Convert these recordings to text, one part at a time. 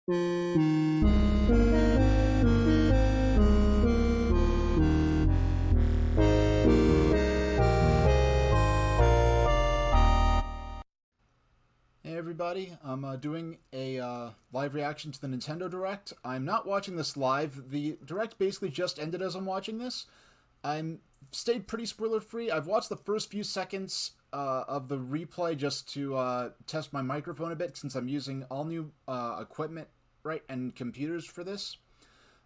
Hey everybody, I'm doing a live reaction to the Nintendo Direct. I'm not watching this live. The Direct basically just ended as I'm watching this. I'm stayed pretty spoiler free. I've watched the first few seconds of the replay just to test my microphone a bit since I'm using all new equipment, right, and computers for this.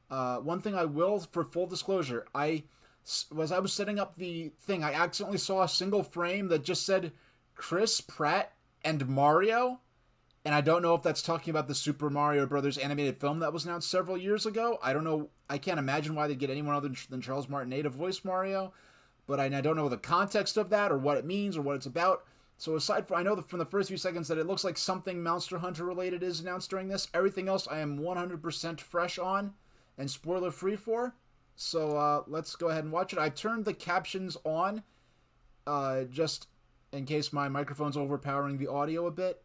One thing I will, for full disclosure, I was setting up the thing, I accidentally saw a single frame that just said Chris Pratt and Mario, and I don't know if that's talking about the Super Mario Brothers animated film that was announced several years ago. I don't know. I can't imagine why they'd get anyone other than Charles Martinet to voice Mario, but I don't know the context of that or what it means or what it's about. So aside from, I know from the first few seconds that it looks like something Monster Hunter related is announced during this. Everything else I am 100% fresh on and spoiler free for. So let's go ahead and watch it. I turned the captions on just in case my microphone's overpowering the audio a bit.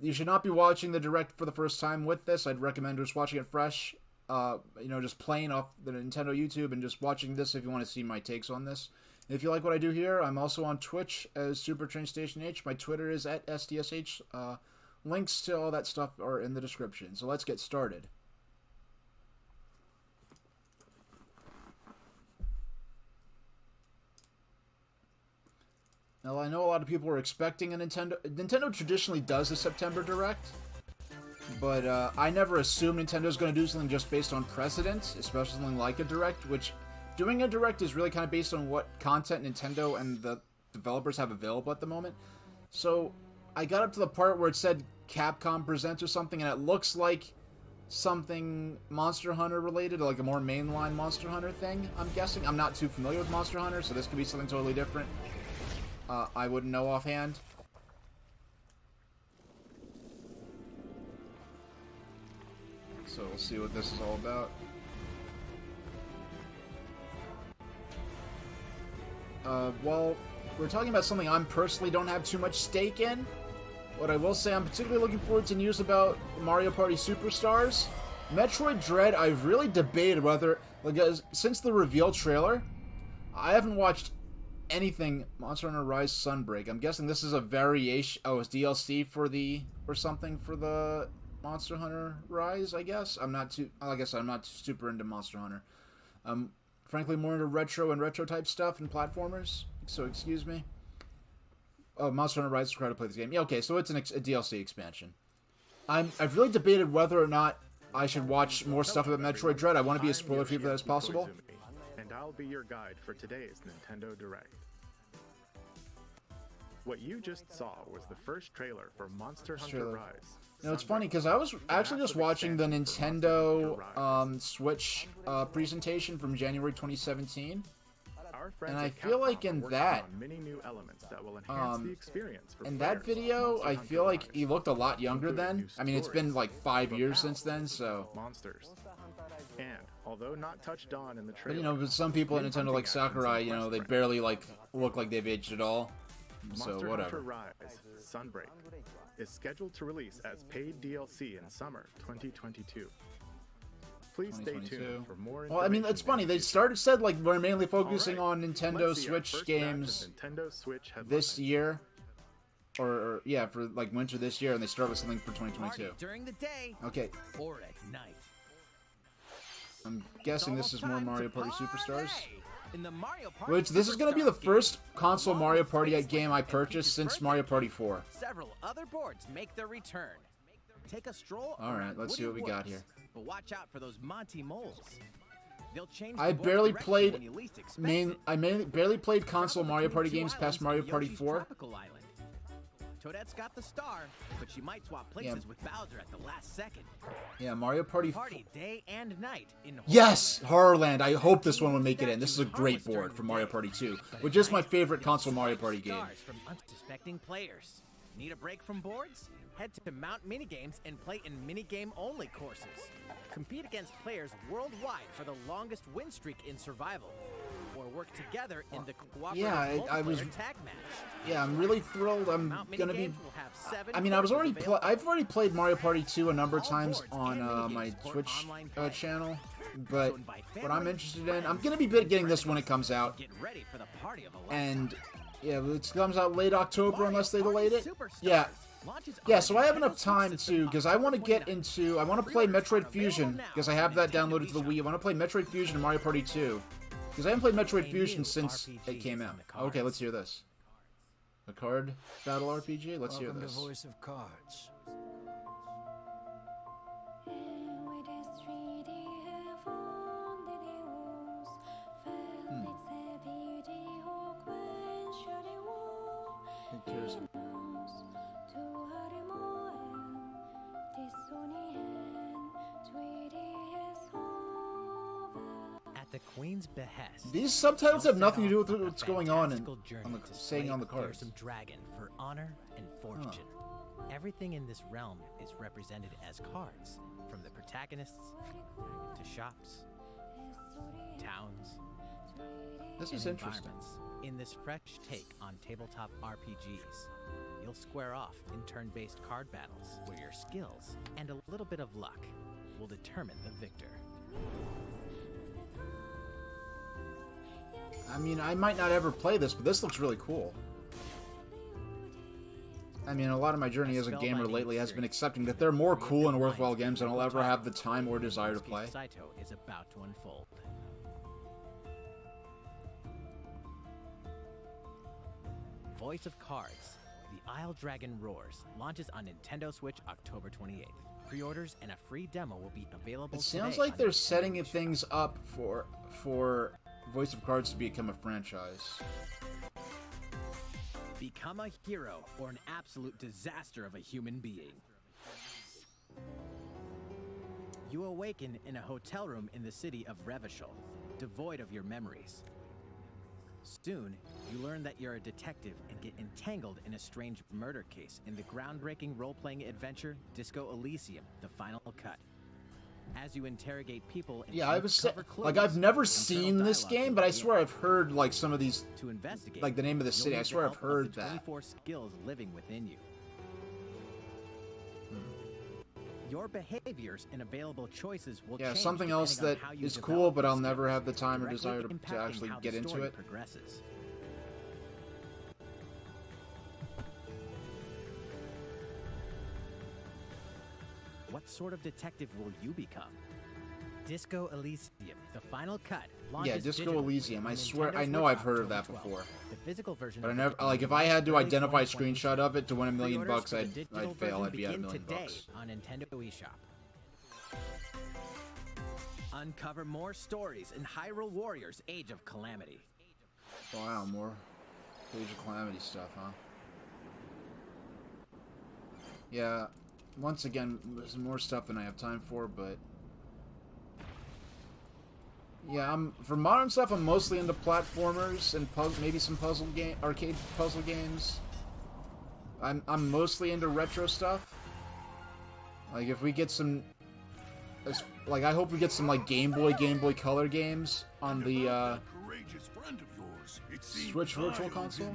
You should not be watching the Direct for the first time with this. I'd recommend just watching it fresh. Just playing off the Nintendo YouTube and just watching this if you want to see my takes on this. If you like what I do here, I'm also on Twitch as Super Train Station H. My Twitter is at SDSH. Links to all that stuff are in the description. So let's get started. Now, I know a lot of people were expecting a Nintendo... Nintendo traditionally does a September Direct, but I never assume Nintendo's going to do something just based on precedent, especially something like a Direct, which doing a Direct is really kind of based on what content Nintendo and the developers have available at the moment. So I got up to the part where it said Capcom Presents or something, and it looks like something Monster Hunter related, like a more mainline Monster Hunter thing, I'm guessing. I'm not too familiar with Monster Hunter, so this could be something totally different. I wouldn't know offhand. So we'll see what this is all about. Well, we're talking about something I'm personally don't have too much stake in. What I will say I'm particularly looking forward to news about Mario Party Superstars. Metroid Dread, I've really debated whether, because since the reveal trailer, I haven't watched anything Monster Hunter Rise Sunbreak. I'm guessing this is a variation. Oh, it's DLC for the or something for the Monster Hunter Rise. I guess I'm not too. Like I said, I'm not super into Monster Hunter. Frankly, more into retro type stuff and platformers. So excuse me. Oh, Monster Hunter Rise is required to play this game. Yeah, okay, so it's a DLC expansion. I've really debated whether or not I should watch more stuff about Metroid Dread. I want to be as spoiler free as possible. And I'll be your guide for today's Nintendo Direct. What you just saw was the first trailer for Monster Hunter Rise. You it's funny because I was actually just watching the Nintendo Switch presentation from January 2017, and I feel like in that, in that video, I feel like he looked a lot younger then. I mean, it's been like 5 years since then, so. And although not touched on in the trailer, but but some people at Nintendo like Sakurai, they barely look like they've aged at all. So whatever. Monster Hunter Rise Sunbreak is scheduled to release as paid DLC in summer 2022. Please stay tuned for more information. Well, I mean, it's funny. They said like we're mainly focusing on Nintendo Switch games this year. Or yeah, for like winter this year, and they start with something for 2022. During the day, okay. Or at night. I'm guessing this is more Mario Party Superstars. In the Mario Party Which, this is going to be the first console Mario Party game I purchased since Mario Party 4. Several other boards make their return. Take a stroll. Alright, let's see what we got here. But watch out for those Monty moles. They'll change I barely played barely played console Mario Party games past Mario Party 4. Toadette's got the star, but she might swap places with Bowser at the last second. Yeah, Mario Party day and night in Yes! Horrorland. I hope this one would make it in. This is a great board for Mario Party 2, which is my favorite console Mario Party game. From unsuspecting players. Need a break from boards? Head to Mount Minigames and play in minigame-only courses. Compete against players worldwide for the longest win streak in survival. Or work together in the cooperative yeah, I was. multiplayer tag match. Yeah, I'm really thrilled. I'm Mount gonna be. Minigames will have 7 I mean, I was already. courses available. I've already played Mario Party 2 a number of All times boards on and minigames my support Twitch online play. channel, but So invite what I'm family, interested in, I'm friends, gonna be getting this when it comes out, Get ready for the party of a and yeah, it comes out late October Mario unless they Party delayed it. Superstars Yeah. launches Yeah, on so I have Nintendo enough time Switch to, System because I want to get October into, I want to play Pre-orders are Metroid Fusion, available now because I on have that Nintendo downloaded to the eShop. Wii. I want to play Metroid Fusion and Mario Party 2, because I haven't played Metroid A Fusion new since RPG it came is out. in the cards. Okay, let's hear this. A card battle RPG? Let's hear Welcome this. to Voice of Cards. Who cares? At the Queen's behest. These subtitles you'll have nothing to do with set off what's a going on fantastical journey on the to saying slay on the a cards. fearsome dragon for honor and fortune. Everything in this realm is represented as cards, from the protagonists to shops, towns, This is and interesting. environments. In this fresh take on tabletop RPGs, you'll square off in turn-based card battles where your skills and a little bit of luck will determine the victor. I mean, I might not ever play this, but this looks really cool. I mean, a lot of my journey as a gamer lately has been accepting that they're more cool and worthwhile games than I'll ever have the time or desire to play. Saito is about to unfold. Voice of Cards, The Isle Dragon Roars, launches on Nintendo Switch October 28th. Pre-orders and a free demo will be available. It sounds today like on they're Nintendo setting eShop. things up for Voice of Cards to become a franchise. Become a hero or an absolute disaster of a human being. You awaken in a hotel room in the city of Revachol, devoid of your memories. Soon, you learn that you're a detective and get entangled in a strange murder case in the groundbreaking role-playing adventure Disco Elysium: The Final Cut. As you interrogate people and Yeah, I was uncover like, clues, I've never internal seen this dialogue game, will but I begin. swear I've heard like some of these, To investigate, like the name of the you'll city. I need the swear I've help of heard the that. 24 skills living within you. Your behaviors and available choices will Yeah, change something else depending that on how you is develop cool, but your I'll never skills, have the time or directly desire to impacting actually how the get into story it. progresses. What sort of detective will you become? Disco Elysium: The Final Cut. Yeah, launches Disco digitally Elysium. on I swear, Nintendo I know Switch I've heard of that October 12th. before. The physical version But I of the never, game like, if I had to early identify a 2022. screenshot of it to win $1 million Pre-orders bucks, for the I'd digital fail. version I'd be at $1 begin million today bucks. on Nintendo eShop. Uncover more stories in Hyrule Warriors: Age of Calamity. Wow, more Age of Calamity stuff, huh? Yeah, once again, there's more stuff than I have time for, but yeah, for modern stuff, I'm mostly into platformers and maybe some arcade puzzle games. I'm mostly into retro stuff. Like if we get some, like I hope we get some like Game Boy Color games on the Switch Virtual Console.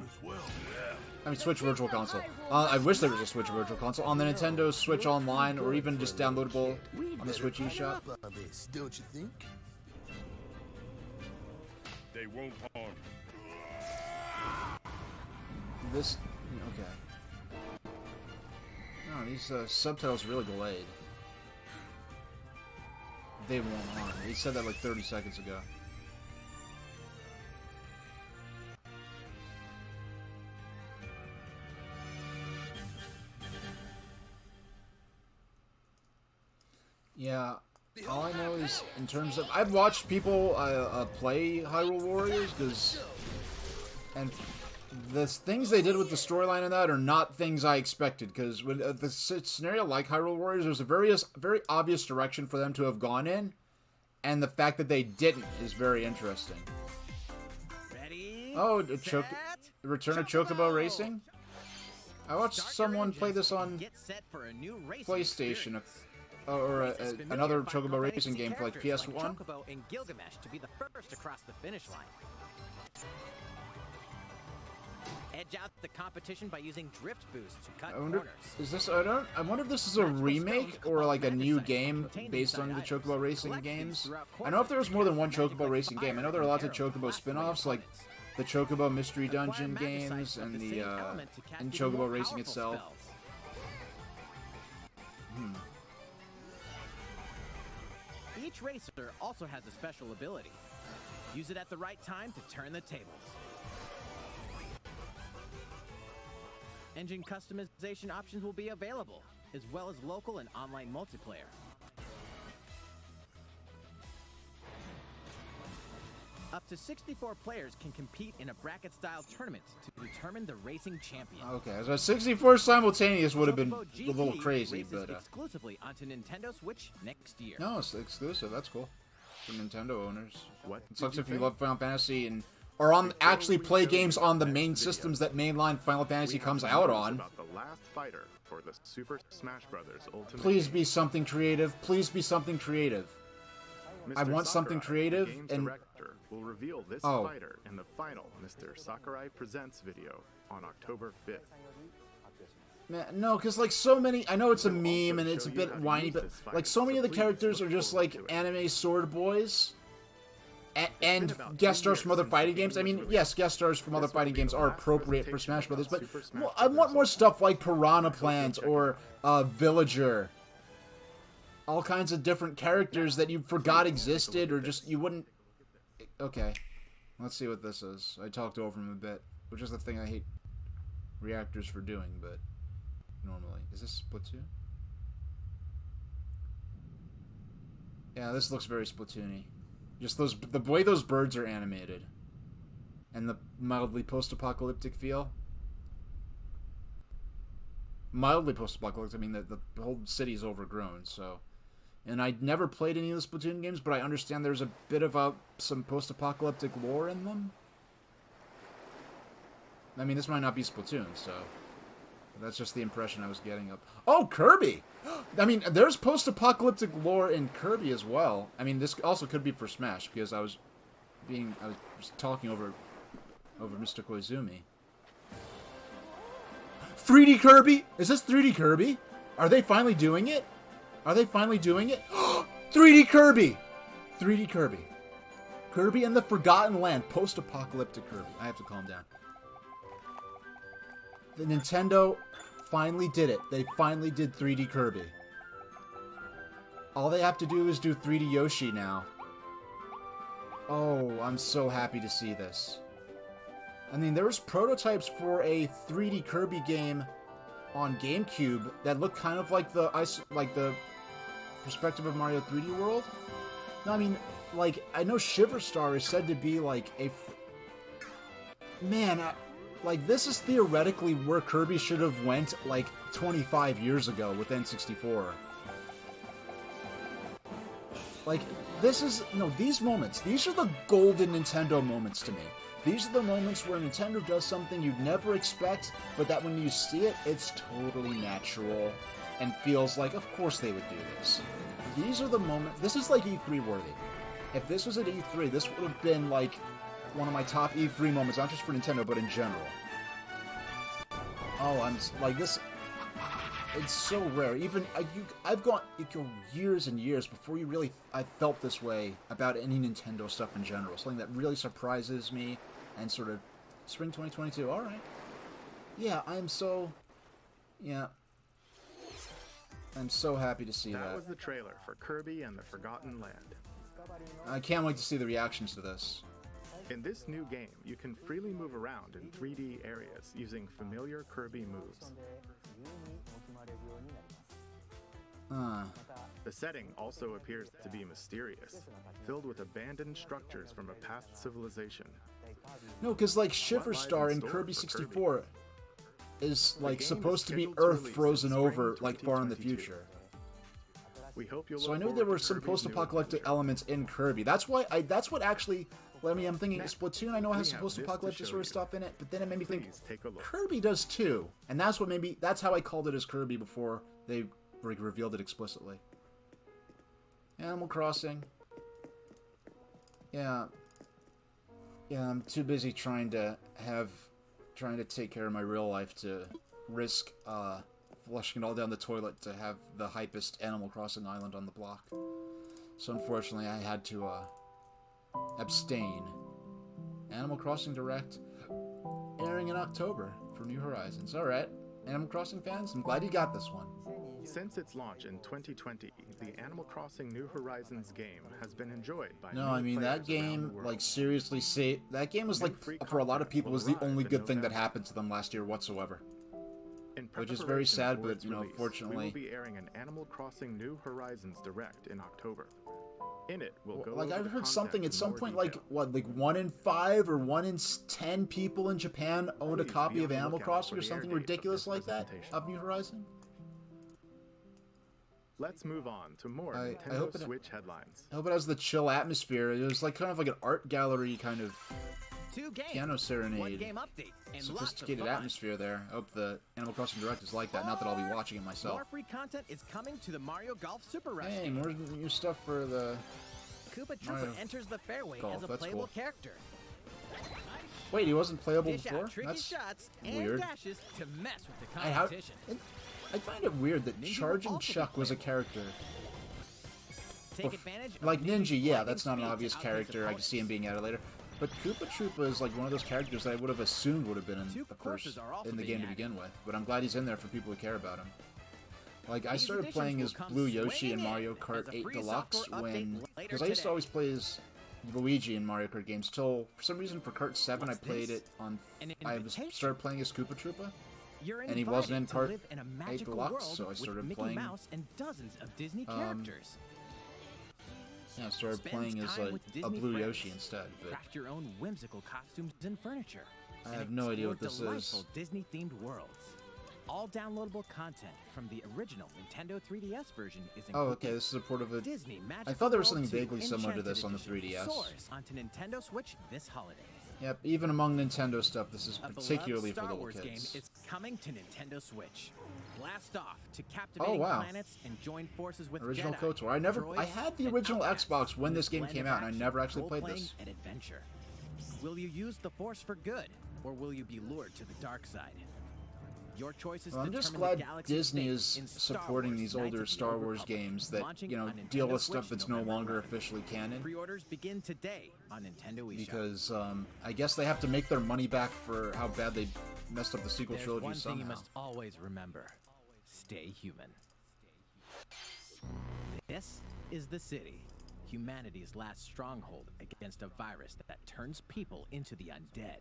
I mean Switch Virtual Console. I wish there was a Switch Virtual Console on the Nintendo Switch Online, or even just downloadable on the Switch eShop. Don't you think? They won't harm This, okay. No, these subtitles are really delayed. They won't harm. They said that like 30 seconds ago. Yeah, all I know is in terms of I've watched people play Hyrule Warriors and the things they did with the storyline in that are not things I expected, because with the scenario like Hyrule Warriors, there's a very obvious direction for them to have gone in, and the fact that they didn't is very interesting. Ready? Oh, set, Return of Chocobo Racing? I watched Start your someone play engines this on and get set for a new racing PlayStation, experience. or Race is familiar another by Chocobo combining Racing game for like characters PS1. Like Chocobo and Gilgamesh to be the first to cross the finish line. Edge out the competition by using drift boost to cut I wonder, corners. is this? I wonder if this is a remake or like a new game based on the Chocobo Racing games. I know if there was more than one Chocobo Racing game. I know there are lots of Chocobo spin-offs, like the Chocobo Mystery Dungeon games and the and Chocobo Racing itself. Each racer also has a special ability. Use it at the right time to turn the tables. Engine customization options will be available, as well as local and online multiplayer. Up to 64 players can compete in a bracket-style tournament to determine the racing champion. Okay, so 64 simultaneous would have been Chocobo a little GP crazy, races but exclusively onto Nintendo Switch next year. no, it's exclusive. That's cool for Nintendo owners. What It sucks did if you think? love Final Fantasy and or on actually play games on the main systems that mainline Final Fantasy We have comes some out news on. about the last fighter for the Super Smash Bros. Ultimate Please Game. be something creative. Please be something creative. I Mr. want something Sakurai, creative, the game's and- director will reveal this Oh. fighter in the final Mr. Sakurai Presents video on October 5th. Man, no, because like so many, I know it's a We'll meme also and it's a show you bit how to whiny, use but this fighter, like so many so of the please characters look are just forward like to it. anime sword boys. And about guest 2 stars from other years fighting since the games. I game mean, was yes, released. guest stars from other This will fighting be games the are last appropriate for presentation Smash Brothers, but about Super Smash well, I want Brothers more stuff like Ultimate. Piranha I hope you'll Plant check it or out. Villager. All kinds of different characters that you forgot existed or just you wouldn't. Okay, let's see what this is. I talked over him a bit, which is the thing I hate reactors for doing, but normally. Is this Splatoon? Yeah, this looks very Splatoony. Just the way those birds are animated. And the mildly post-apocalyptic feel. Mildly post-apocalyptic, I mean, the whole city's overgrown, so... And I'd never played any of the Splatoon games, but I understand there's a bit of some post-apocalyptic lore in them. I mean, this might not be Splatoon, so... That's just the impression I was getting of... Oh, Kirby! I mean, there's post-apocalyptic lore in Kirby as well. I mean, this also could be for Smash, because I was talking over Mr. Koizumi. 3D Kirby? Is this 3D Kirby? Are they finally doing it? Are they finally doing it? 3D Kirby! 3D Kirby. Kirby and the Forgotten Land. Post-apocalyptic Kirby. I have to calm down. The Nintendo finally did it. They finally did 3D Kirby. All they have to do is do 3D Yoshi now. Oh, I'm so happy to see this. I mean, there was prototypes for a 3D Kirby game on GameCube that looked kind of like the perspective of Mario 3D World. No, I mean, like, I know Shiver Star is said to be like a... Man, like, this is theoretically where Kirby should have went, like, 25 years ago with N64. Like, this is... No, these moments, these are the golden Nintendo moments to me. These are the moments where Nintendo does something you'd never expect, but that when you see it, it's totally natural and feels like, of course they would do this. These are the moments... This is like E3 worthy. If this was at E3, this would have been, like, one of my top E3 moments, not just for Nintendo, but in general. Oh, I'm... Like, this... It's so rare. Even... I've gone years and years before I felt this way about any Nintendo stuff in general. Something that really surprises me and sort of... Spring 2022, alright. Yeah, I'm so... Yeah. I'm so happy to see that. That was the trailer for Kirby and the Forgotten Land. I can't wait to see the reactions to this. In this new game, you can freely move around in 3D areas using familiar Kirby moves. The setting also appears to be mysterious, filled with abandoned structures from a past civilization. No, because like Shiver Star in Kirby 64 is like supposed to be Earth frozen over like far in the future. We hope you'll So I look know forward there were to some Kirby's new post-apocalyptic adventure. elements in Kirby. That's what actually. Well, I mean, I'm thinking Splatoon. I know we has some have this to post-apocalyptic show sort of you. stuff in it, but then it made me think Please take a look. Kirby does too, and that's how I called it as Kirby before they revealed it explicitly. Animal Crossing. Yeah. Yeah, I'm too busy trying to have trying to take care of my real life to risk flushing it all down the toilet to have the hypest Animal Crossing island on the block. So unfortunately, I had to abstain. Animal Crossing Direct airing in October for New Horizons. Alright, Animal Crossing fans, I'm glad you got this one. Since its launch in 2020, the Animal Crossing New Horizons game has been enjoyed by No, many I mean, that players around game, the world. like, seriously, that game was, like, for a lot of people, was the only good thing that happened to them last year whatsoever. Which is very sad, but, you know, fortunately... we will be airing an Animal Crossing New Horizons Direct in October. In it, we'll go like, over I the heard something content at some in point, more like, detail. what, like 1 in 5 or 1 in 10 people in Japan owned a Please copy be of on the Animal lookout Crossing for or the something air dates of ridiculous this like that presentation. of New Horizon? Let's move on to more I Nintendo hope it- Switch headlines. I hope it has the chill atmosphere. It was like kind of like an art gallery kind of 2 games, piano 1 serenade. game update, and Sophisticated lots of fun. atmosphere there. I hope the Animal Crossing Direct is like that. Not that I'll be watching it myself. More free content is coming to the Mario Golf Super Rush. Hey, game. more new stuff for the... Koopa Mario Troopa enters the fairway Golf, as a that's playable cool. character. Wait, he wasn't playable Dish before? out tricky That's shots and weird. dashes to mess with the I competition. find it weird that Ninja will Charging also be Chuck was a playable. character. Take advantage of Like Ninja's Ninja, yeah, lightning that's not an speed to obvious outpace character. I can see him opponents. being added later. But Koopa Troopa is like one of those characters that I would have assumed would have been in Two the courses first are also in the being game to added. begin with. But I'm glad he's in there for people who care about him. Like, I These started additions playing will as come Blue Yoshi swinging in Mario in Kart as a 8 free Deluxe software update when... later Because I used to today. always play as Luigi in Mario Kart games till, for some reason, for Kart 7 What's I played this? it on... An I invitation? started playing as Koopa Troopa. You're And he wasn't in invited to Part live in a 8 magical Deluxe, world so I with started Mickey playing... Mouse and dozens of Disney characters. Yeah, I started Spend playing as time like with a Disney Blue friends. Yoshi instead, but Craft your own whimsical costumes and furniture. I and have no idea what explore this is. delightful Disney-themed worlds. All downloadable content from the original Nintendo 3DS version is included. Oh, okay, this is a port of a... Disney Magical I thought there was World something 2 vaguely similar to Enchanted this on the Edition 3DS. soars onto Nintendo Switch this holiday. Yep, even among Nintendo stuff, this is A particularly beloved for Star little Wars kids. game is coming to Nintendo Switch. Blast off to captivating wow. planets and join forces with Original Jedi, KOTOR. I had the droids, original and outcasts Xbox when in this a game blend came of out, and I action, never actually played role-playing, this. and adventure. Will you use the Force for good, or will you be lured to the dark side? Your choices Well, I'm just determine glad the galaxy's Disney fate is in Star supporting Wars: these Knights older of the Star Old Wars Republic, games that, launching you know, on deal Nintendo with stuff Switch that's no November longer 11th. officially canon. Pre-orders begin today on Nintendo eShop. Because I guess they have to make their money back for how bad they messed up the sequel There's trilogy one thing somehow. you must always remember. Stay human. This is the city, humanity's last stronghold against a virus that turns people into the undead.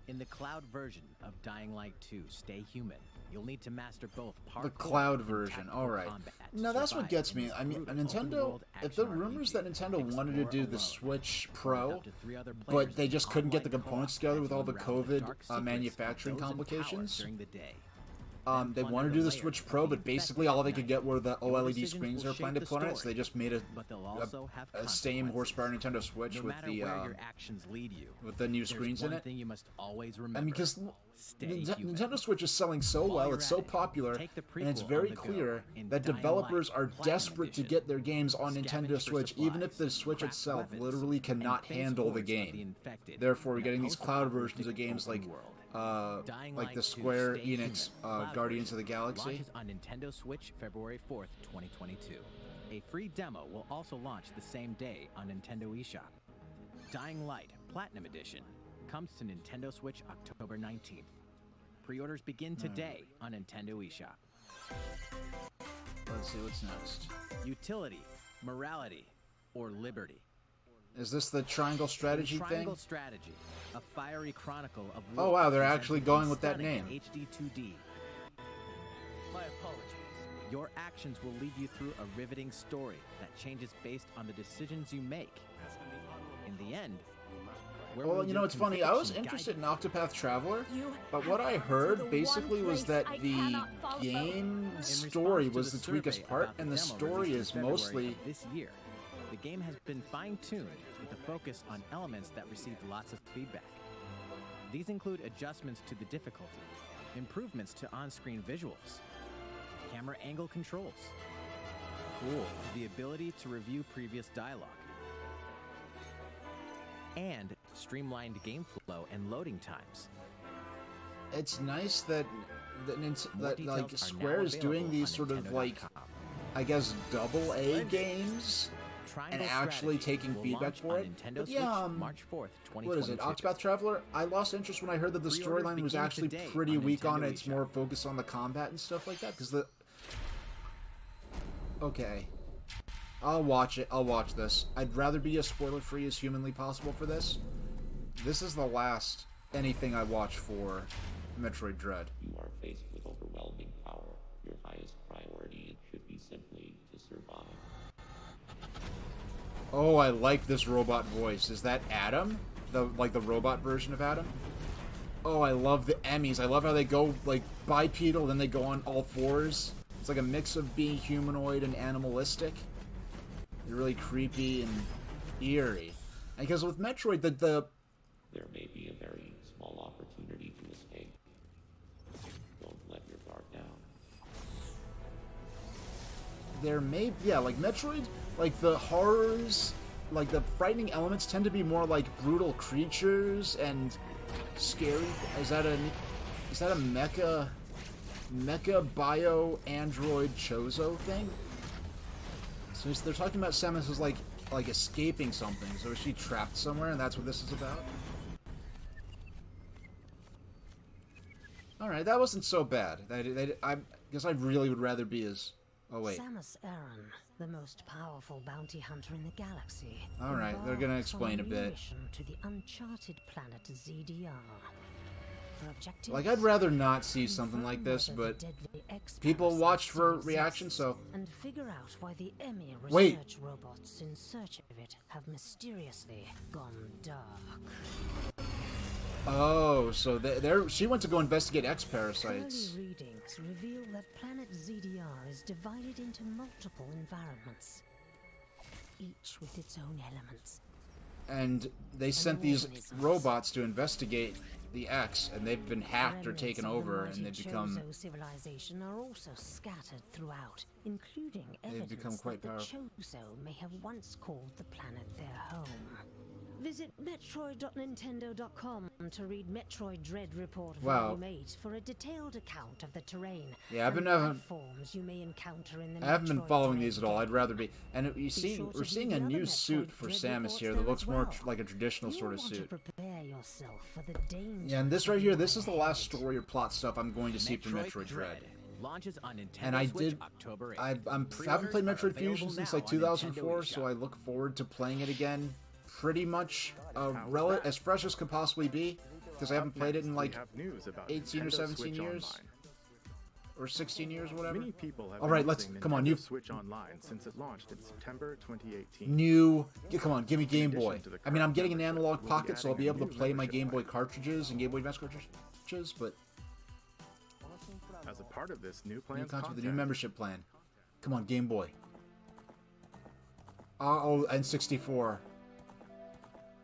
In the cloud version of Dying Light 2 Stay Human, you'll need to master both parkour The cloud and version, tactical alright. combat to Now that's what survive gets in me. this I mean, brutal Nintendo, open-world if the action rumors RPG, that Nintendo wanted to explore do the alone, Switch with Pro, up to 3 other but players they just couldn't get the online components co-op together with as all you the unravel COVID dark secrets of manufacturing those in power complications, during the day. they Then wanted to plunder do the the Switch layers Pro, of the but basically all they could get were the Your OLED decisions screens will they're planning shape to the put on it, so story, they just made but they'll also have a same horsepower consequences. Nintendo Switch No with matter the where your actions lead you, with the new there's screens in one it. thing you must always remember. I mean, because Stay human. Nintendo Switch is selling so While well, you're it's so at it, popular, take the and it's prequel very on the go clear in that Dying developers Light are Platinum desperate to Edition. get their games on Scavenge Nintendo for Switch, even if the supplies, Switch craft itself weapons, literally and cannot face handle the hordes of the game. infected Therefore, we're in a getting these cloud versions of post-apocalyptic games like open world. Dying like Light the 2 Square Stay Enix Human Cloud Guardians of the version Galaxy. launches on Nintendo Switch February 4th, 2022. A free demo will also launch the same day on Nintendo eShop. Dying Light Platinum Edition comes to Nintendo Switch October 19th. Pre-orders begin today on Nintendo eShop. Let's see what's next. Utility, morality, or liberty. Is this the Triangle Strategy Triangle thing? Strategy, a fiery chronicle of Oh, wow, they're presented actually in going with that stunning name. HD 2D. My apologies. Your actions will lead you through a riveting story that changes based on the decisions you make. In the end, where Well, will you know, your it's funny. I was conviction guide interested in you? Octopath Traveler, You but have what I come to heard the basically one was that place I the cannot follow. game In story response to was the weakest survey part, about and the demo story released in is February mostly... of this year. The game has been fine-tuned with a focus on elements that received lots of feedback. These include adjustments to the difficulty, improvements to on-screen visuals, camera angle controls, the ability to review previous dialogue, and streamlined game flow and loading times. it's nice that More that like details are now Square is doing available these on sort of like, Nintendo.com. I guess, double A games and Triangle actually Strategy taking will feedback launch for on it. Nintendo But Switch yeah, March 4th, 2022. what is it? Octopath Traveler? I lost interest when I heard that the Pre-orders storyline was begin actually today pretty on weak on Nintendo it. It's eShop. more focused on the combat and stuff like that. Because the... Okay. I'll watch it. I'll watch this. I'd rather be as spoiler-free as humanly possible for this. This is the last anything I watch for Metroid Dread. You are faced with overwhelming power. Your highest priority should be simply to survive. Oh, I like this robot voice. Is that Adam? The robot version of Adam? Oh, I love the Emmys. I love how they go, like, bipedal, then they go on all fours. It's like a mix of being humanoid and animalistic. They're really creepy and eerie. And because with Metroid, the There may be a very small opportunity to escape. Don't let your guard down. there may... Yeah, like Metroid, like the horrors, like the frightening elements tend to be more like brutal creatures and scary. Is that a mecha bio android Chozo thing? So they're talking about Samus as like escaping something. So is she trapped somewhere, and that's what this is about? All right, that wasn't so bad. I guess I really would rather be as... Oh wait. Samus Aran, the most powerful bounty hunter in the galaxy. All right, they're gonna embarks on explain a new bit. mission to the uncharted planet ZDR. Her objective Like, I'd rather not see something like this, but people watch for reaction, so... and figure out why the Emmy Wait. research robots in search of it have mysteriously gone dark. Oh, so she went to go investigate X-Parasites. Early readings reveal that planet ZDR is divided into multiple environments, each with its own elements. And they sent these robots to investigate the X, and they've been hacked or Remnants taken of the over, mighty and they've become... Chozo civilization are also scattered throughout, including evidence become quite that powerful. the Chozo may have once called the planet their home. Visit Metroid.Nintendo.com to read Metroid Dread Report Wow. Volume 8 for a detailed account of the terrain Yeah, I've and been having- forms you may encounter in the I haven't been Metroid following Dread these at all. game. I'd rather be... And you see, sure to we're view seeing the a other new Metroid suit for Dread Samus reports here there that looks as more well. like a traditional You'll sort of want suit. to prepare yourself for the danger. Yeah, and this right here, this is the last story or plot stuff I'm going to see for Metroid Dread. Launches on Nintendo And I Switch did... October 8th. I haven't Pre-orders played are Metroid Fusion available since now like on 2004, Nintendo so eShop. I look forward to playing it again. Pretty much as fresh as could possibly be, because I haven't played it in like 18 or 17 years. Or 16 years, whatever. Many people have All right, been let's... using Come on, Nintendo you... Switch Online since it launched in September 2018. Come on, give me Game addition Boy. to the I mean, I'm current getting an membership, analog we'll be pocket, so I'll be adding a able to new play my membership Game Boy plan. cartridges and Game Boy Advance cartridges, but... As a part of this new New plan's content with the new content, membership plan. Come on, Game Boy. Oh, N64.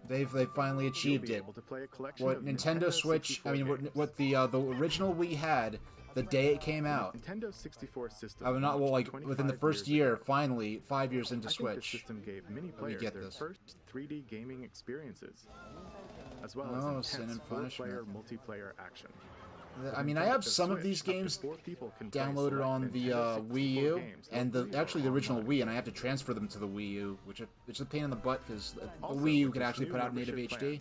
They've finally you'll achieved be it. able to play a collection What of Nintendo Switch, 64 I mean, games. what the original Wii had the day it came out. Nintendo 64 system. I mean, not well, like launched within the 25 first years year, ago. finally, 5 years into I think Switch. the system gave many me players get their this. first 3D gaming experiences, as well Oh, as Sin intense and Punishment. four-player multiplayer action. I mean, I have some of these games downloaded on the Wii U and actually the original Wii, and I have to transfer them to the Wii U, which is a pain in the butt because the Wii U could actually put out native HD.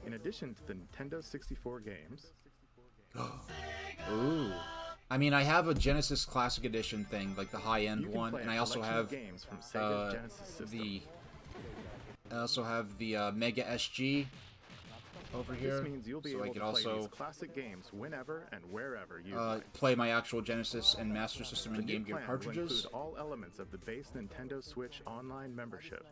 In addition to the Nintendo 64 games, Ooh. I mean, I have a Genesis Classic Edition thing, like the high-end you can one, play and a I also collection of have games from Sega Genesis system. the Mega SG over here, This means you'll be so I able could to play also these classic games whenever and wherever you like. play my actual Genesis and Master System The and new Game Gear plan will cartridges. include all elements of the base Nintendo Switch Online membership,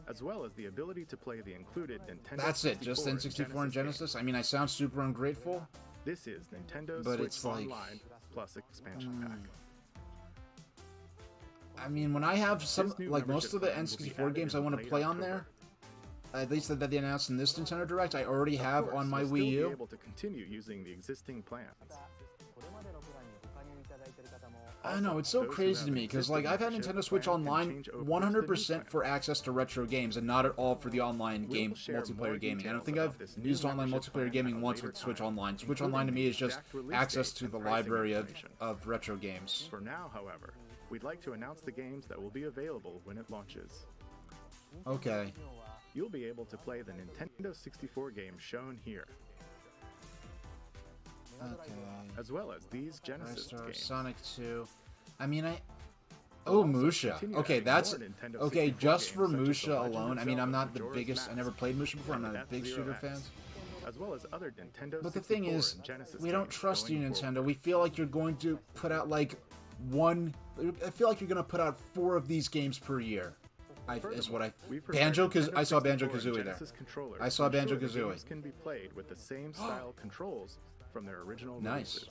as well as the ability to play the included Nintendo That's it, just 64 N64 and Genesis. I mean, I sound super ungrateful. games. This is Nintendo But Switch it's like- Online plus expansion pack. I mean, when I have some, This new like most of the membership plan will be N64 games I added in want to late play on October. there, at least that they announced in this Nintendo Direct, I already have Of course, on my you'll Wii still U. be able to continue using the existing plans. I know, it's so crazy to me, because, like, I've had Nintendo Switch Online 100% for access to retro games, and not at all for the online game multiplayer gaming. I don't think I've used online multiplayer gaming once with Switch Online. Switch Online to me is just access to the library of retro games. For now, however, we'd like to announce the games that will be available when it launches. Okay. You'll be able to play the Nintendo 64 games shown here, Okay. as well as these Genesis Star, games. Sonic 2. I mean, Oh, Musha. Okay, that's... Okay, just for Musha alone, I mean, I'm not the biggest... I never played Musha before, I'm not a big shooter fan. As well as other Nintendo But the thing 64 is, and Genesis we don't games trust you, going Nintendo. forward. We feel like you're going to put out, like, one... I feel like you're going to put out 4 of these games per year. Is what I... We've prepared Nintendo I saw 64 and Banjo-Kazooie there. Genesis controllers I saw to ensure the Banjo-Kazooie. games can be played with the same style controls from their original Nice. releases.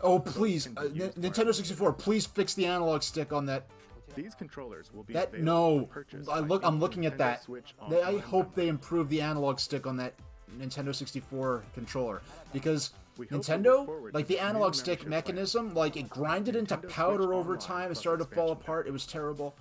Oh, please. Nintendo 64, please fix the analog stick on that. These controllers will be That... available No. for purchase I'm by looking at Nintendo that. Switch I Online hope they members. improve the analog stick on that Nintendo 64 controller. Because We hope to look Nintendo, forward like to the new analog stick membership mechanism, like it grinded into Nintendo powder Switch over Online time. It plus started to fall expansion apart. It was terrible.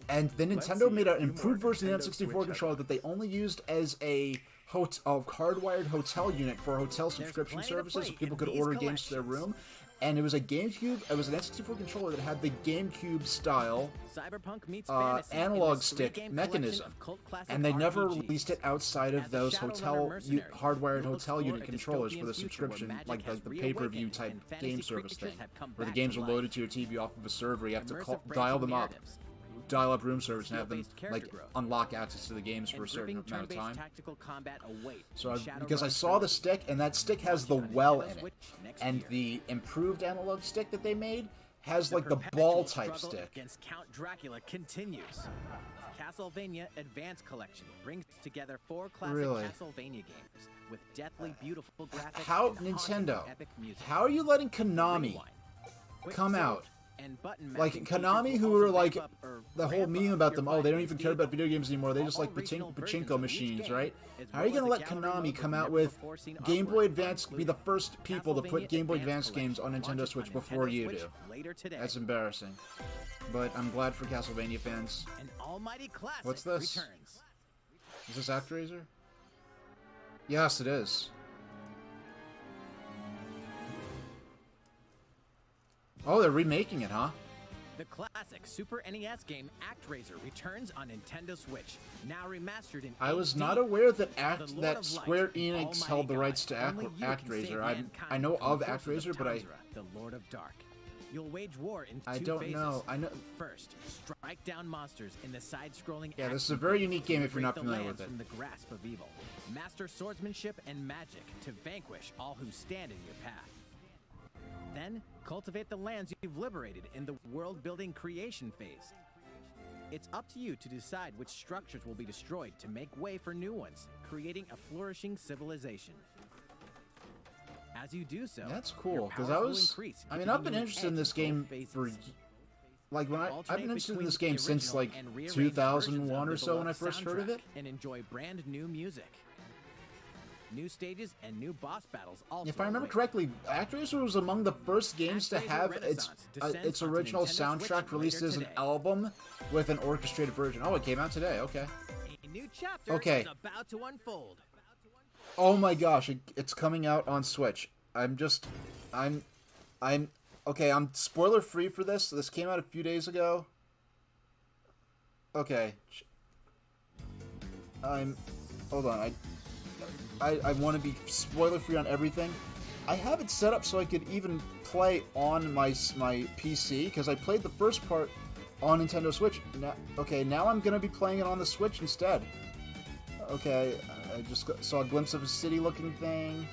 And then Let's Nintendo see made a an few improved more version of the Nintendo N64 Switch controller that they only used as a hardwired hotel unit for hotel subscription plenty to services, so play people in could these order games to their room. And it was a GameCube. It was an N64 controller that had the GameCube style Cyberpunk meets fantasy in analog this stick three-game mechanism, collection of cult classic and they never RPGs. released it outside of As a those Shadowrunner mercenary, hardwired you'll hotel explore unit a controllers for dystopian the future subscription, where magic like has the pay-per-view reawakened type and fantasy game service creatures thing, have come where the back games to are life. loaded to your TV off of a server. You have to Immersive dial breaking them up, narratives, dial up room service, and have them skill-based character like growth, unlock access to the games for and a certain gripping amount of turn-based time. tactical combat await So in because I Shadowrun saw the trilogy. stick, and that stick has the Launching on well Nintendo in it, Switch next and year. the improved analog stick that they made has like the perpetual ball type struggle stick. against Count Dracula continues. Castlevania Advance Collection brings together 4 classic Really? Castlevania games with deathly beautiful graphics How and haunting Nintendo? epic music. How are you letting Konami Rewind, quick come save, out? and button Like mashing Konami, features who will are also like ramp up or the whole ramp meme up about your them. Oh, they don't even Viking care about speed. video games anymore. They just All like regional versions pachinko of each machines, game, right? as How are you well gonna as let a gallery Konami mode come with out with never-before-seen Game artwork Boy Advance, be the included. first people to put Castlevania Game Boy Advance Advance games on Collection Nintendo launches Switch on before Nintendo you Switch do? later today. That's embarrassing. But I'm glad for Castlevania fans. An almighty classic What's this? returns. Is this ActRaiser? Yes, it is. Oh, they're remaking it, huh? The classic Super NES game ActRaiser returns on Nintendo Switch, now remastered in I was HD. not aware that The Lord that of Square Light, Enix Almighty held the God, rights to only you can save ActRaiser. mankind I know from of the forces ActRaiser, but I Tanzra, the Lord of Dark. You'll wage war in two don't phases. know. I know. First, strike down monsters in the side-scrolling. Yeah, this is action a very phase unique to game if you're liberate not the familiar lands with it. From the grasp of evil, master swordsmanship and magic to vanquish all who stand in your path. Then, cultivate the lands you've liberated in the world-building creation phase. It's up to you to decide which structures will be destroyed to make way for new ones, creating a flourishing civilization. As you do so, That's your cool because powers I will was. increase, I mean, giving I've been you an interested in edge this in both game phases. for like when I've Alternate been interested in between this the game since original like and rearranged 2001 versions or of the so when I beloved first heard of it. soundtrack and enjoy brand new music. New stages and new boss battles also. If I remember await. correctly, ActRaiser was among the first games to ActRaiser have Renaissance descends its onto original Nintendo Switch soundtrack released later as an today. album with an orchestrated version. Oh, it came out today. Okay. A new chapter Okay. is about to unfold. Oh my gosh, it's coming out on Switch. I'm okay. I'm spoiler free for this. This came out a few days ago. Okay. Hold on. I want to be spoiler free on everything. I have it set up so I could even play on my PC because I played the first part on Nintendo Switch. Now I'm gonna be playing it on the Switch instead. Okay, I just saw a glimpse of a city-looking thing.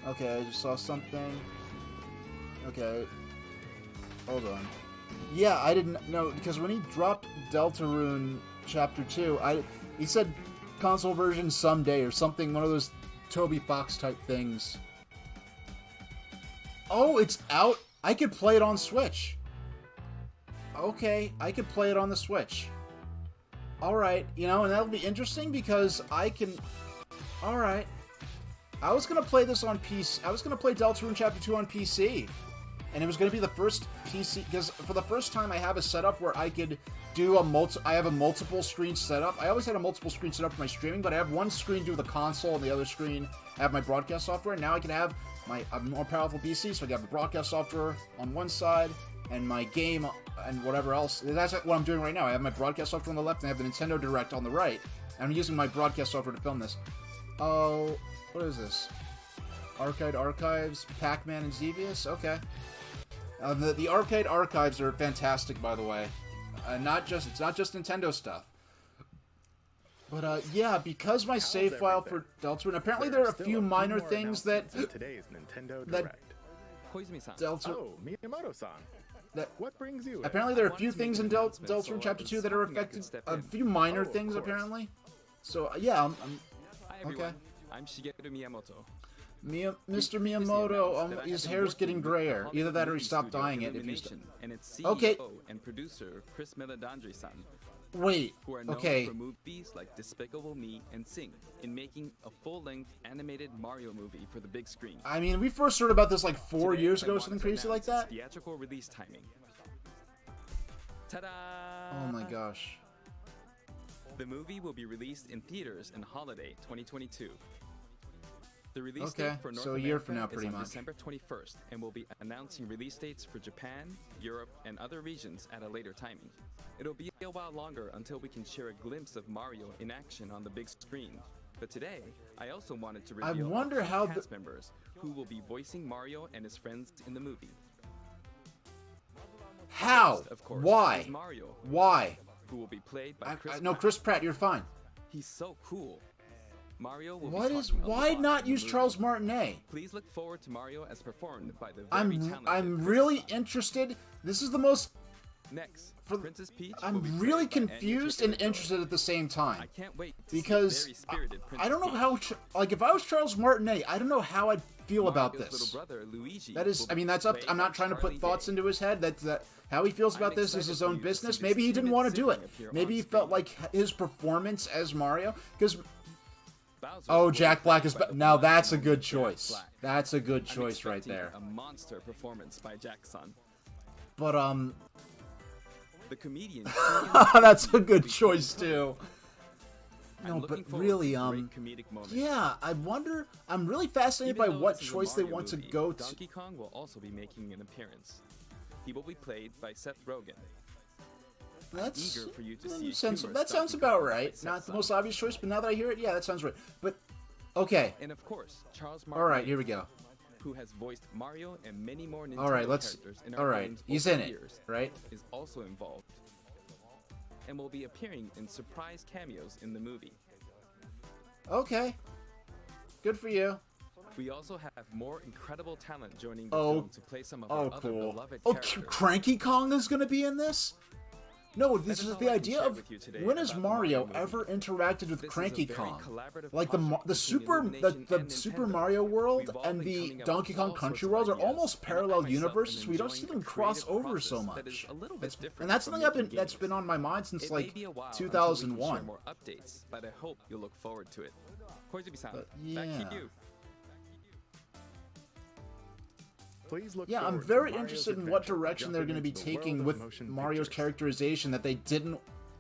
Okay, I just saw something. Okay, hold on. Yeah, I didn't know because when he dropped Deltarune Chapter 2, he said console version someday or something. One of those Toby Fox type things. Oh, it's out. I could play it on Switch. Okay, I could play it on the Switch. Alright, and that'll be interesting because I can... Alright. I was gonna play this on PC. I was gonna play Deltarune Chapter 2 on PC. And it was gonna be the first PC, because for the first time I have a setup where I could do I have a multiple screen setup. I always had a multiple screen setup for my streaming, but I have one screen do the console and the other screen I have my broadcast software. Now I can have a more powerful PC, so I can have the broadcast software on one side and my game and whatever else. That's what I'm doing right now. I have my broadcast software on the left and I have the Nintendo Direct on the right. And I'm using my broadcast software to film this. Oh, what is this? Arcade Archives, Pac-Man, and Xevious? Okay. The Arcade Archives are fantastic, by the way. It's not just Nintendo stuff. But, yeah, because my save file for Deltarune, apparently there are a few minor things that... Today's Nintendo Direct. Oh, Miyamoto-san. What brings you? Apparently there are a few things in Deltarune Chapter 2 that are affected. A few minor things, apparently. So, yeah, okay. I'm Shigeru Miyamoto. Mr. Miyamoto, his hair's getting grayer. Either that or he stopped dyeing it. If you and its CEO okay. and producer Chris Meledandri-san. Wait. Who are known okay. for movies like Despicable Me and Sing, in making a full-length animated Mario movie for the big screen. I mean, we first heard about this like 4 years ago, something crazy like that. Theatrical release timing. Ta-da! Oh my gosh. The movie will be released in theaters in holiday 2022. The release date for North so a America year from now, pretty is on much. December 21st, and we'll be announcing release dates for Japan, Europe, and other regions at a later timing. It'll be a while longer until we can share a glimpse of Mario in action on the big screen. But today, I also wanted to reveal cast members who will be voicing Mario and his friends in the movie. How? First, of course, Why? is Mario. Why? Who will be played by Chris Pratt. No, Chris Pratt, you're fine. He's so cool. Mario will why not use Charles Martinet? Please look forward to Mario as performed by the very talented I'm really interested. This is the most Next, Princess Peach I'm really confused and interested at the same time. I can't wait to because see spirited I don't know how like if I was Charles Martinet, I don't know how I'd feel about Mario's this. little brother, Luigi, That is, I mean, that's up. I'm not trying to put thoughts into his head. That's how he feels about this is his own business. Maybe he didn't want to do it. Maybe he felt like his performance as Mario, because Jack Black is now. That's a good choice. That's a good choice right there. A monster performance by Jackson. But the comedian. That's a good choice too. No, but really, yeah, I wonder. I'm really fascinated by what choice they want to go to. Donkey Kong will also be making an appearance. He will be played by Seth Rogen. That's eager for you to see that sounds about right. Not the most obvious choice, but now that I hear it, yeah, that sounds right. But okay. And of course, Charles Martinet. All right, here we go. Who has voiced Mario and many more Nintendo characters in all our right, games he's over in the it, years, right? Is also involved and will be appearing in surprise cameos in the movie. Okay. Good for you. We also have more incredible talent joining the film to play some of our other beloved characters. Cranky Kong is going to be in this? No, this is the idea of when has Mario ever interacted with Cranky Kong? Like the Super Mario World and the Donkey Kong Country Worlds are almost parallel universes. We don't see them cross over so much, and that's something that's been on my mind since like 2001. More updates, but I hope you'll look forward to it. Koizumi-san, yeah. Back to you. Yeah, I'm very interested in what direction they're going to be taking with Mario's characterization that they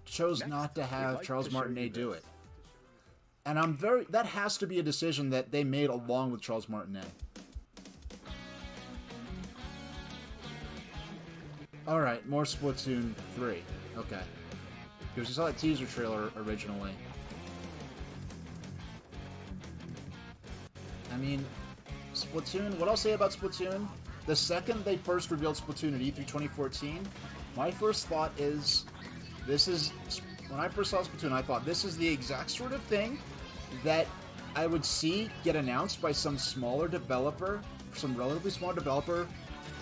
chose not to have Charles Martinet do it. And that has to be a decision that they made along with Charles Martinet. Alright, more Splatoon 3. Okay. Because you saw that teaser trailer originally. I mean, Splatoon, what I'll say about Splatoon, the second they first revealed Splatoon at E3 2014, my first thought is, when I first saw Splatoon, I thought this is the exact sort of thing that I would see get announced by some smaller developer, some relatively small developer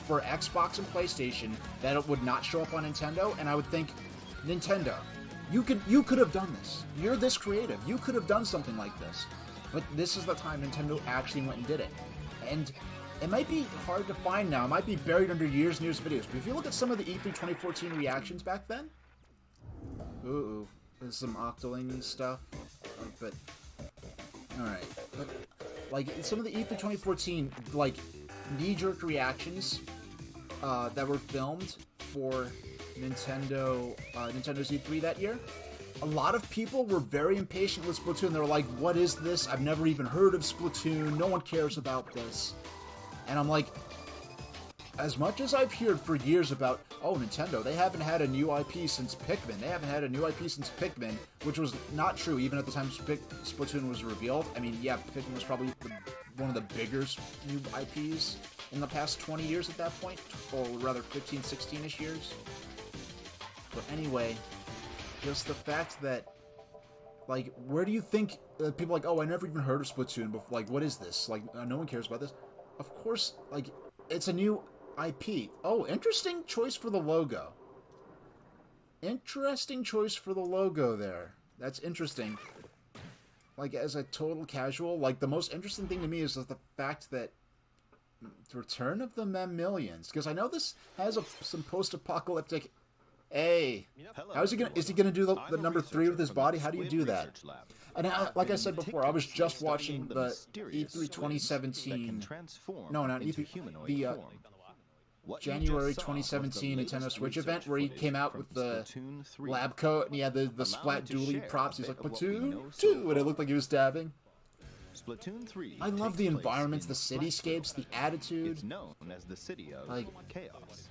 for Xbox and PlayStation, that it would not show up on Nintendo, and I would think, Nintendo, you could have done this. You're this creative. You could have done something like this. But this is the time Nintendo actually went and did it. And it might be hard to find now. It might be buried under years and years of videos. But if you look at some of the E3 2014 reactions back then... Ooh, there's some Octoling stuff. But... Alright. Like, some of the E3 2014, like, knee-jerk reactions that were filmed for Nintendo's E3 that year, a lot of people were very impatient with Splatoon. They were like, what is this? I've never even heard of Splatoon. No one cares about this. And I'm like, as much as I've heard for years about, oh, Nintendo, they haven't had a new IP since Pikmin. They haven't had a new IP since Pikmin, which was not true even at the time Splatoon was revealed. I mean, yeah, Pikmin was probably one of the bigger new IPs in the past 20 years at that point, or rather 15, 16-ish years. But anyway, just the fact that, like, where do you think people are like, oh, I never even heard of Splatoon, but, like, what is this? Like, no one cares about this. Of course, like, it's a new IP. Oh, interesting choice for the logo. Interesting choice for the logo there. That's interesting. Like, as a total casual, like, the most interesting thing to me is the fact that the Return of the Mammalians, because I know this has some post-apocalyptic. Hey, how is he gonna? Is he gonna do the number 3 with his body? How do you do that? And like I said before, I was just watching the E3 2017. No, not E3. The January 2017 Nintendo Switch event where he came out with the lab coat and he had the Splat Dually props. He's like, Splatoon 2, and it looked like he was dabbing. Splatoon 3. I love the environments, the cityscapes, the attitude. It's known as the City of Chaos.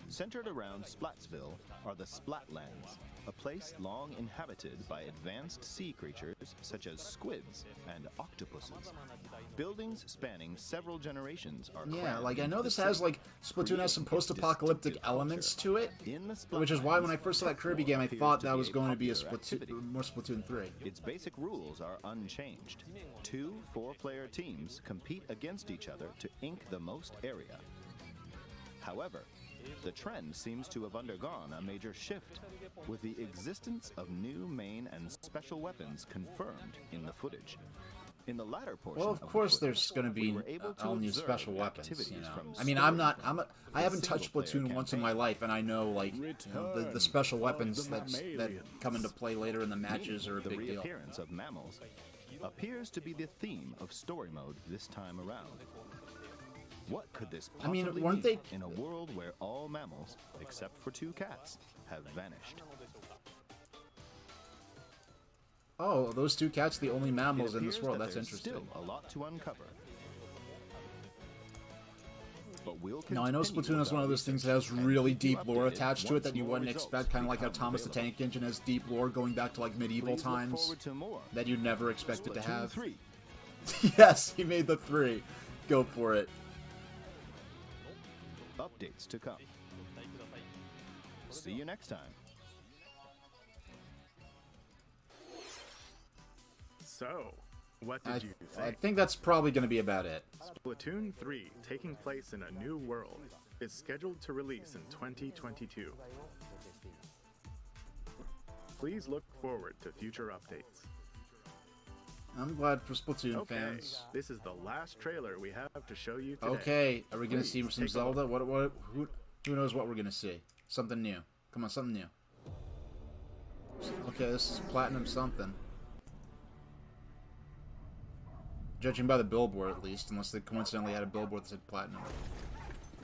Centered around Splatsville are the Splatlands, a place long inhabited by advanced sea creatures such as squids and octopuses. Buildings spanning several generations are like I know this has like Splatoon has some post-apocalyptic elements to it, which is why when I first saw that Kirby game, I thought that was going to be a more Splatoon 3. Its basic rules are unchanged. 2 4-player teams compete against each other to ink the most area. However, the trend seems to have undergone a major shift, with the existence of new main and special weapons confirmed in the footage. In the latter portion, well, of course, there's going to be all new special weapons. You know, I mean, I haven't touched Splatoon once in my life, and I know like the special weapons that come into play later in the matches are a big deal. The reappearance of mammals appears to be the theme of story mode this time around. What could this possibly mean in a world where all mammals, except for 2 cats, have vanished? Oh, those 2 cats, the only mammals in this world. That's interesting. Still a lot to uncover. But now, I know Splatoon is one of those things that has really deep lore attached to it that you wouldn't expect, kind of like how Thomas the Tank Engine has deep lore going back to like medieval times that you'd never expect it to have. Yes, he made the 3. Go for it. Updates to come. See you next time. So, what did you think? I think that's probably going to be about it. Splatoon 3, taking place in a new world, is scheduled to release in 2022. Please look forward to future updates. I'm glad for Splatoon fans. This is the last trailer we have to show you today. Okay, are we going to see some Zelda? Who knows what we're going to see? Something new. Come on, something new. Okay, this is Platinum something. Judging by the billboard, at least, unless they coincidentally had a billboard that said Platinum.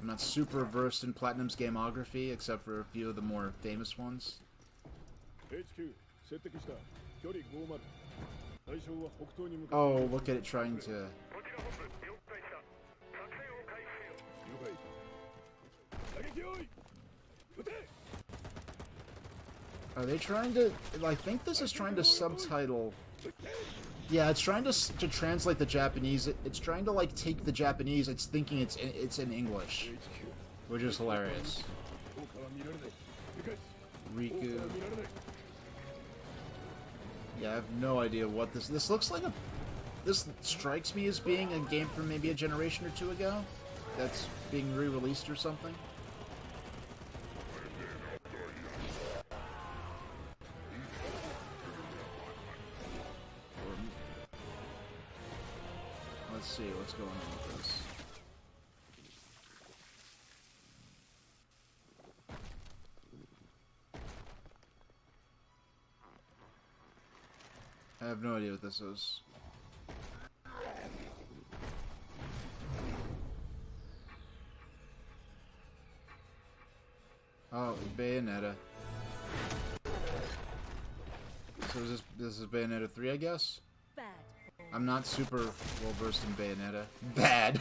I'm not super versed in Platinum's gamography, except for a few of the more famous ones. Oh, look at it trying to... Are they trying to... I think this is trying to subtitle... Yeah, it's trying to translate the Japanese. It's trying to, like, take the Japanese. It's thinking it's in English. Which is hilarious. Riku... Yeah, I have no idea what this looks like. This strikes me as being a game from maybe a generation or 2 ago that's being re-released or something. Let's see what's going on with this. I have no idea what this is. Oh, Bayonetta. So this is Bayonetta 3, I guess? I'm not super well versed in Bayonetta. Bad.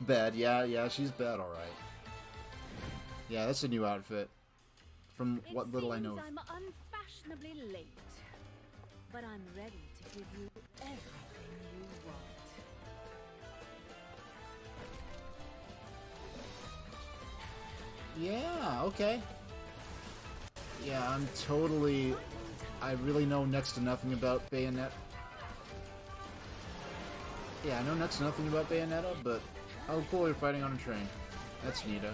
Bad, yeah, she's bad, alright. Yeah, that's a new outfit. From what little I know. I'm unfashionably late, but I'm ready to give you everything you want. Yeah, okay. Yeah, I really know next to nothing about Bayonetta. Yeah, I know next to nothing about Bayonetta, but oh cool, you're fighting on a train. That's neato.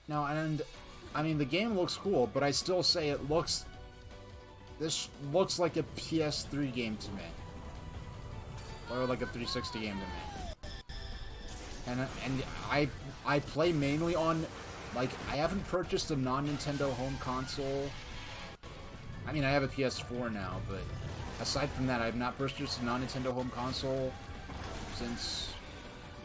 No, and I mean the game looks cool, but I still say this looks like a PS3 game to me. Or like a 360 game to me. And I play mainly on, like, I haven't purchased a non-Nintendo home console. I mean, I have a PS4 now, but aside from that, I have not purchased a non-Nintendo home console since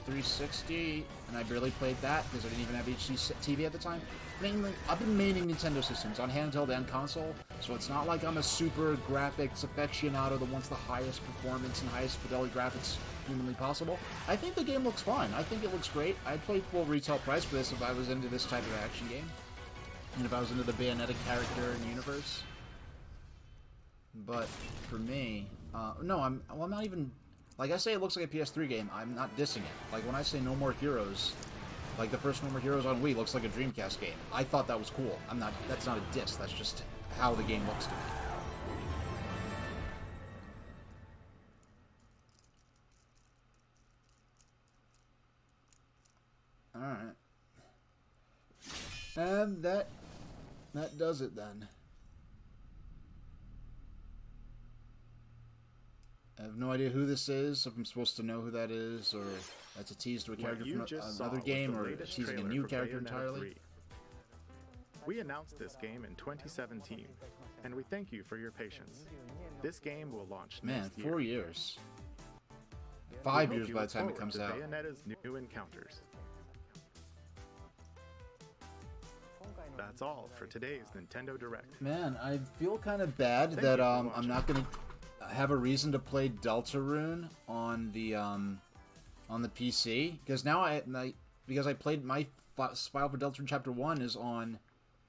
360, and I barely played that because I didn't even have HD TV at the time. Mainly, I've been maining Nintendo systems on handheld and console, so it's not like I'm a super graphics aficionado that wants the highest performance and highest fidelity graphics humanly possible. I think the game looks fine. I think it looks great. I'd play full retail price for this if I was into this type of action game, and if I was into the Bayonetta character and universe. But for me, no, I'm not even. Like I say, it looks like a PS3 game. I'm not dissing it. Like when I say No More Heroes, like the first No More Heroes on Wii looks like a Dreamcast game. I thought that was cool. That's not a diss. That's just how the game looks to me. All right. And that does it then. I have no idea who this is, if I'm supposed to know who that is, or that's a tease to a character from another game, or teasing a new character entirely. 3. We announced this game in 2017, and we thank you for your patience. This game will launch next year. 4 years. 5 years by the time it comes out. Bayonetta's new encounters. That's all for today's Nintendo Direct. Man, I feel kind of bad that I'm not gonna have a reason to play Deltarune on the PC, because now because I played my file for Deltarune Chapter 1 is on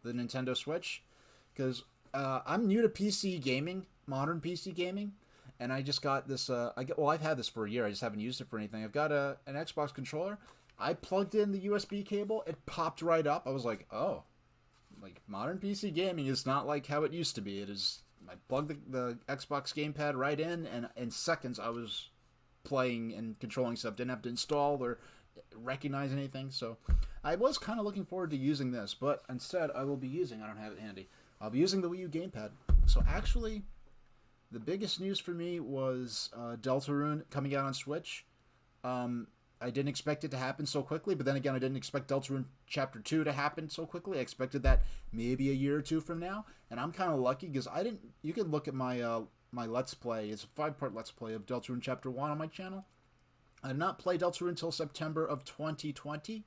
the Nintendo Switch, because I'm new to PC gaming, modern PC gaming, and I just got this I've had this for a year, I just haven't used it for anything. I've got an Xbox controller. I plugged in the USB cable, it popped right up. I was like, oh, like modern PC gaming is not like how it used to be. It is. I plugged the Xbox gamepad right in, and in seconds I was playing and controlling stuff. Didn't have to install or recognize anything. So I was kind of looking forward to using this, but instead I will be using, I don't have it handy, I'll be using the Wii U gamepad. So actually, the biggest news for me was Deltarune coming out on Switch. I didn't expect it to happen so quickly, but then again, I didn't expect Deltarune Chapter 2 to happen so quickly. I expected that maybe a year or two from now, and I'm kind of lucky because you could look at my my Let's Play. It's a 5-part Let's Play of Deltarune Chapter 1 on my channel. I did not play Deltarune until September of 2020,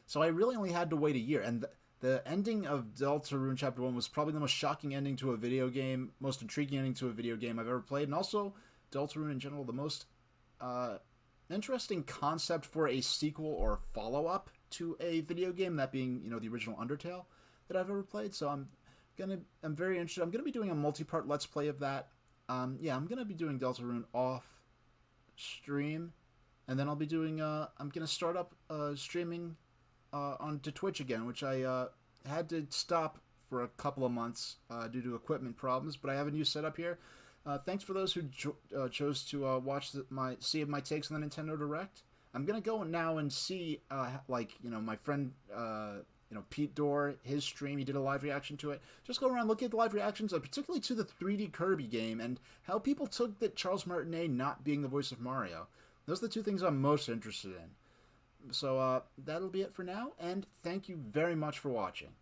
so I really only had to wait a year, and the ending of Deltarune Chapter 1 was probably the most shocking ending to a video game, most intriguing ending to a video game I've ever played, and also Deltarune in general, the most interesting concept for a sequel or follow-up to a video game, that being, the original Undertale that I've ever played. So I'm very interested. I'm gonna be doing a multi-part Let's Play of that. Yeah, I'm gonna be doing Deltarune off stream, and then I'll be doing I'm gonna start up streaming onto Twitch again, which I had to stop for a couple of months due to equipment problems, but I have a new setup here. Thanks for those who chose to watch my takes on the Nintendo Direct. I'm gonna go now and see, my friend, Pete Dorr, his stream. He did a live reaction to it. Just go around, look at the live reactions, particularly to the 3D Kirby game and how people took that Charles Martinet not being the voice of Mario. Those are the two things I'm most interested in. So that'll be it for now, and thank you very much for watching.